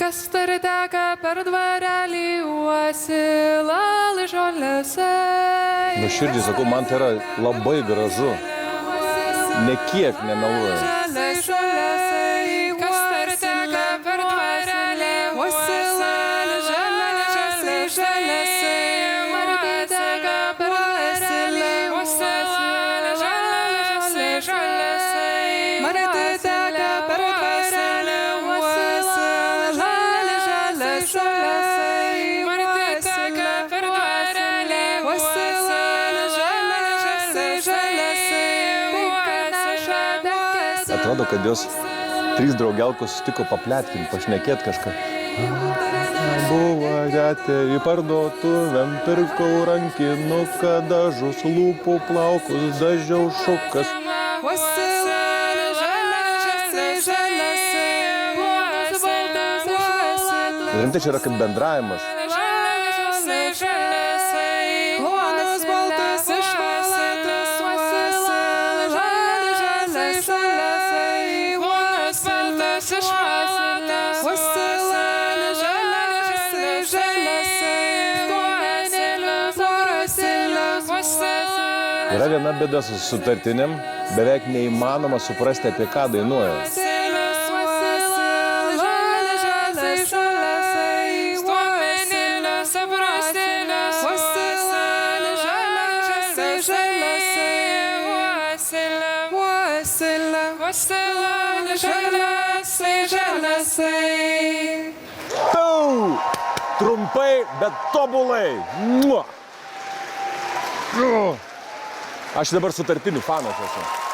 kas turi teka per dvarelį uosilą žolėse. Nuoširdžiai sakau, man tai yra labai gražu. Nekiek nemeluoju. Kas turi teka per dvarelį uosilą žolėse. Atrodo, kad jos trys draugelkos sutiko papletkinti, pašnekėti kažką. Buvo atėjo į parduotuvėm, pirkau rankinuką, dažus lūpų plaukus, dažiau šukas. Rimtai čia yra kaip bendravimas. Yra viena bėda su sutartinėm, beveik neįmanoma suprasti, apie ką dainuoja. Trumpai, bet tobulai. Aš dabar sutartinių fanas esu.